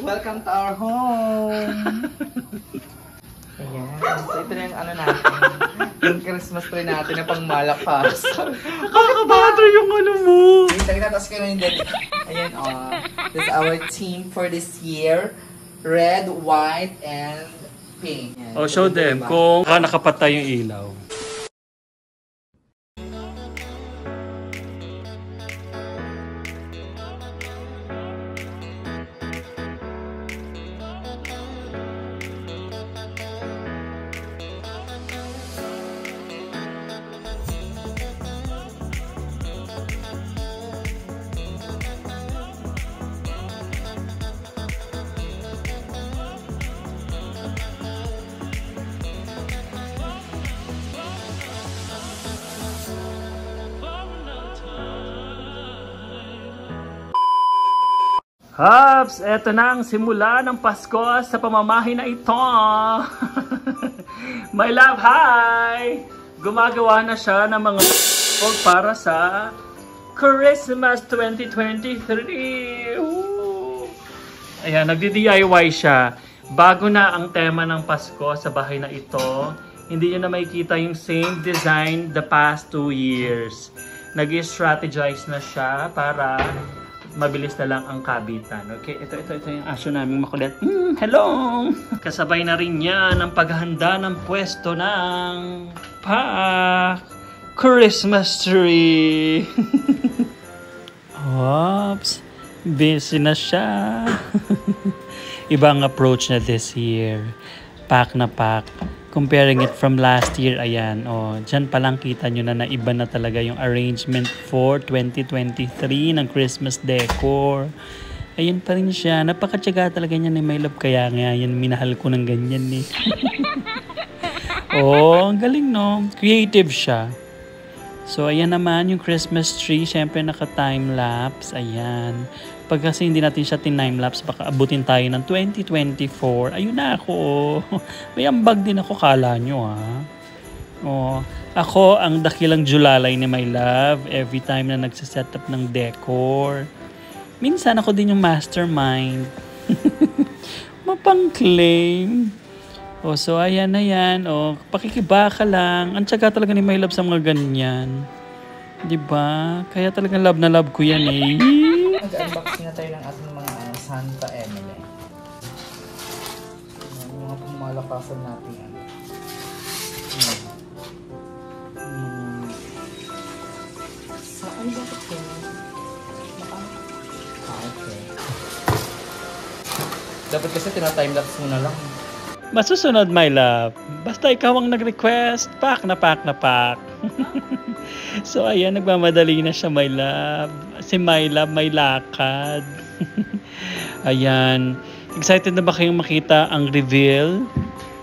Welcome to our home! Ayan. So, ito na yung ano natin. Yung Christmas tree natin na pang malakas. Nakakabother yung ano mo! Tagtatas ko na yung dali. Ayan, this is our theme for this year. Red, white, and pink. Ayan. Oh, show them kung nakapatay yung ilaw. Hops! Eto na ang simula ng Pasko sa pamamahay na ito. My love, hi! Gumagawa na siya ng mga para sa Christmas 2023. Woo! Ayan, nagdi-DIY siya. Bago na ang tema ng Pasko sa bahay na ito, hindi niyo na makikita yung same design the past 2 years. Nag-strategize na siya para mabilis na lang ang kabitan. Okay, ito yung aso naming makulit. Hello! Kasabay na rin yan ang paghahanda ng pwesto ng Christmas tree. Oops! Busy na siya. Ibang approach na this year. Pack na pack. Comparing it from last year, ayan, dyan palang kita nyo na iba na talaga yung arrangement for 2023 ng Christmas decor. Ayan pa rin siya. Napakatyaga talaga niya ni My Love. Kaya nga, yan, minahal ko ng ganyan eh. Ang galing no? Creative siya. So, ayan naman yung Christmas tree. Siyempre, naka-time-lapse. Ayan. Pag kasi hindi natin siya tin-time-lapse, baka abutin tayo ng 2024. Ayun na ako. May ambag din ako, kala nyo ha. Ako ang dakilang Julalay ni My Love every time na nagsiset up ng decor. Minsan ako din yung mastermind. Mapang-claim. So ayan na yan. Pakikibaka lang. Ang tsaga talaga ni My Love sa mga ganyan. Diba? Kaya talagang love na love ko yan eh. Mag-unboxing na tayo ng ating mga Santa Emily. Yung mga pumalakasan natin yan. Saan ba ito? Okay. Dapat kasi tina-timelapse mo na lang. Masusunod, My Love. Basta ikaw ang nag-request, pack na pack na pack. So, ayan, nagmamadali na siya, My Love. Si My Love, may lakad. Ayan. Excited na ba kayong makita ang reveal?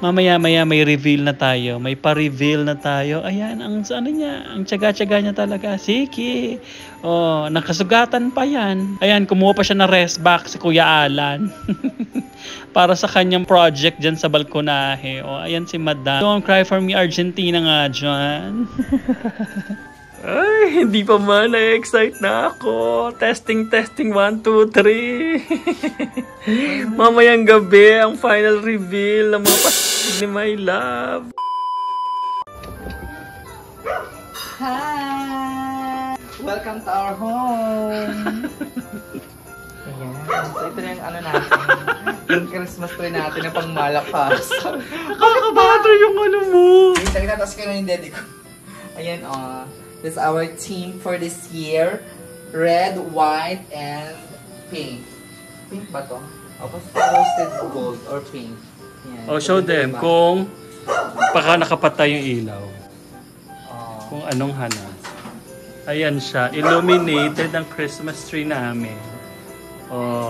Mamaya-maya may reveal na tayo. May pa-reveal na tayo. Ayan, ang tiyaga-tiyaga niya talaga. Sige. Nakasugatan pa yan. Ayan, kumuha pa siya ng rest box si Kuya Alan. Para sa kanyang project dyan sa balkonahe. Ayan si Madam. Don't cry for me, Argentina nga dyan. Ay, hindi pa man. Na-excite na ako. Testing, 1, 2, 3. Mamayang gabi, ang final reveal ng mga pastig ni My Love. Hi! Welcome to our home! Ayan. So, ito na yung ano natin. Yung Christmas tree natin na pang malakas. Nakakabother yung ano mo. Tagtatas ko na yung dede ko. Ayan, this is our theme for this year. Red, white, and pink. Pink ba to? Roasted gold or pink. Ayan. Show them kung nakapatay yung ilaw. Kung anong hanas. Ayan siya. Illuminated ang Christmas tree namin.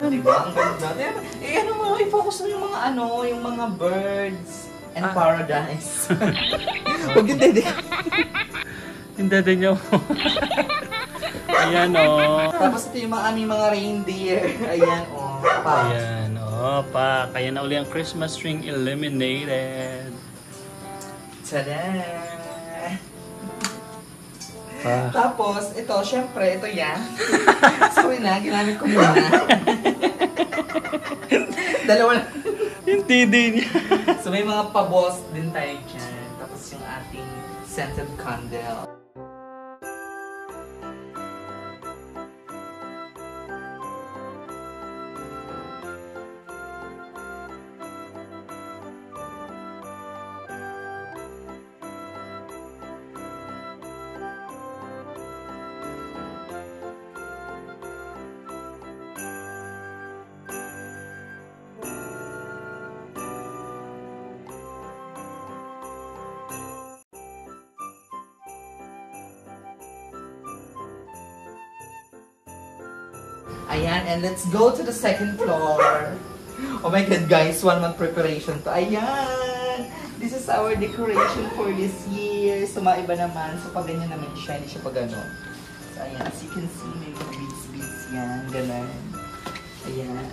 Diba? Ang ganda. Ano mo, i-focus mo yung mga yung mga birds and paradise. Huwag yung dede. Yung dede nyo. Ayan Tapos ito yung mga reindeer. Ayan pa. Ayan Kaya na uli ang Christmas string illuminated. Tada! Tapos, ito, syempre, ito yan. Sorry na, ginamit ko muna. Dalawa na. Yung TD niya. So may mga pa-boss din tayo dyan. Tapos yung ating scented candle. Ayan, and let's go to the second floor. Oh my God, guys, 1 month preparation to. Ayan! This is our decoration for this year. So, maiba naman. So, pag ganyan naman siya, hindi siya pag gano'n. So, ayan, as you can see, may mga beads yan. Ganun. Ayan.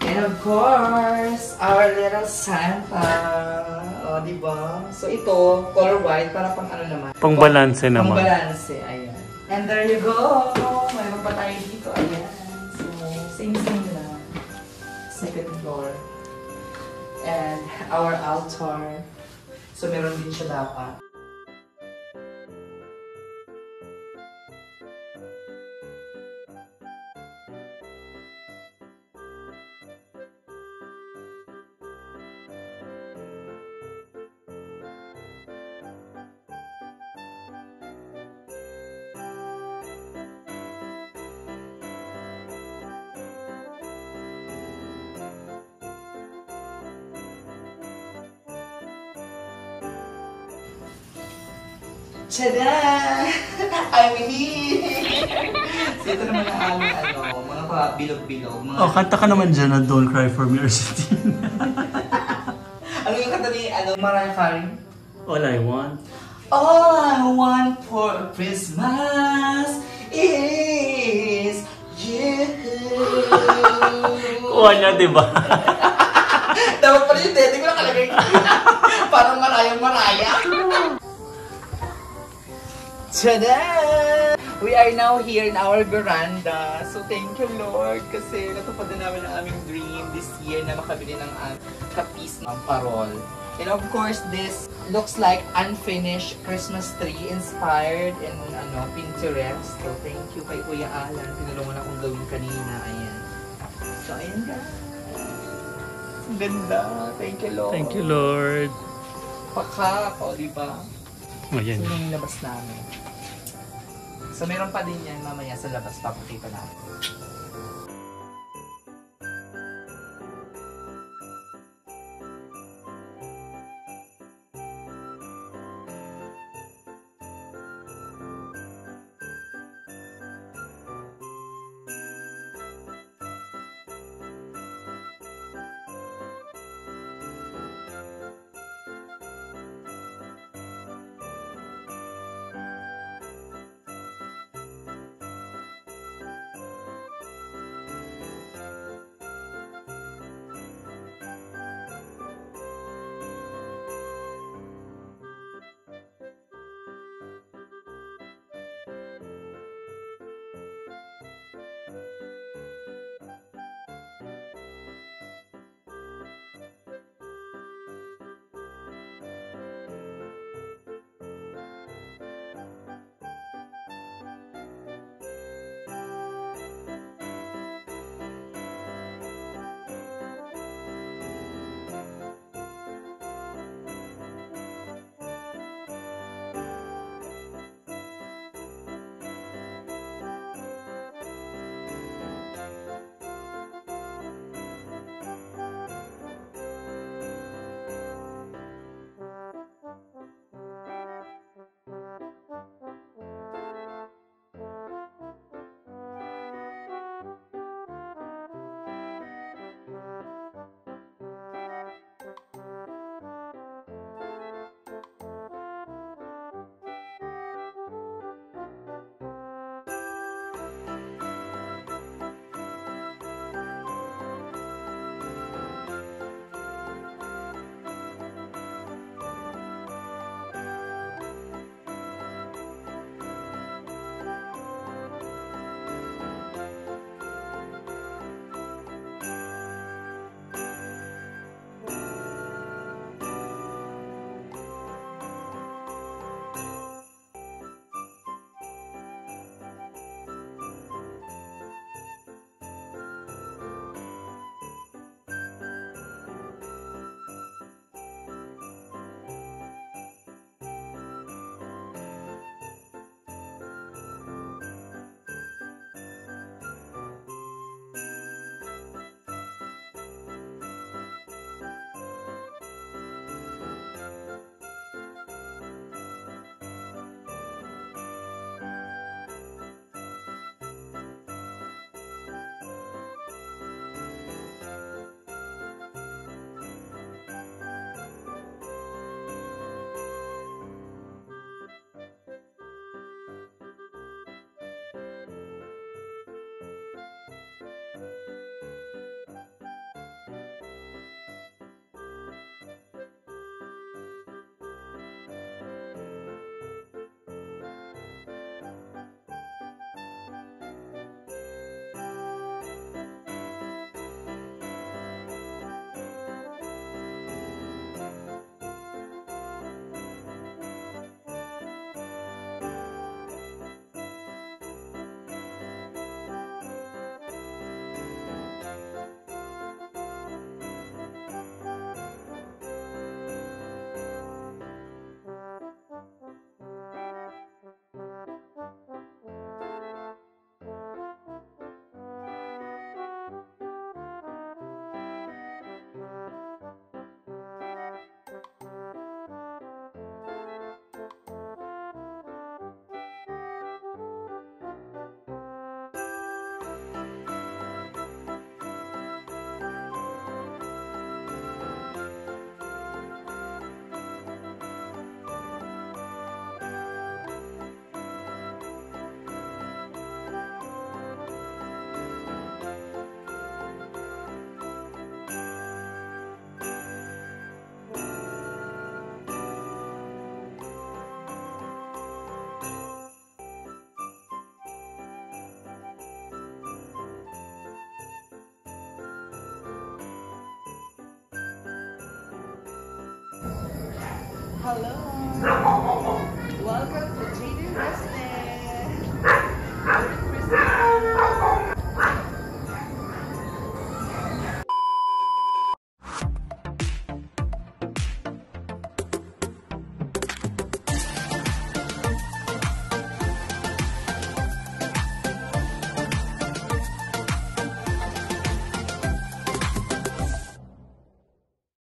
And of course, our little Santa. O, diba? So, ito, color white, para pang ano naman. Pang-balanse naman. Pang-balanse, ayan. And there you go! Mayroon pa tayo dito, ayan. So, same-same na. Second floor. And our altar. So, meron din siya dapat. Tada! I'm here! So ito naman ang aming mga bilog-bilog. Mga... Oh, kanta ka naman dyan na Don't Cry For Me, Argentina. Ano yung kanta ni Mariah Carey? All I Want. All I want for Christmas is you. Kuha niya, diba? Dapat pala yung dede ko nakalagay. Parang Mariah. Tada! We are now here in our veranda. So thank you, Lord, kasi natupad na namin ang aming dream this year na makabili ng kapis ng parol. And of course, this looks like unfinished Christmas tree inspired in Pinterest. So thank you kay Kuya Alan. Tinulungan akong gawin kanina. Ayan. So ayan guys. Ang ganda. Thank you, Lord. Thank you, Lord. Pakak, o diba? Ayan. So yung labas namin. So meron pa din yan mamaya sa labas. Papakita natin. Hello! Welcome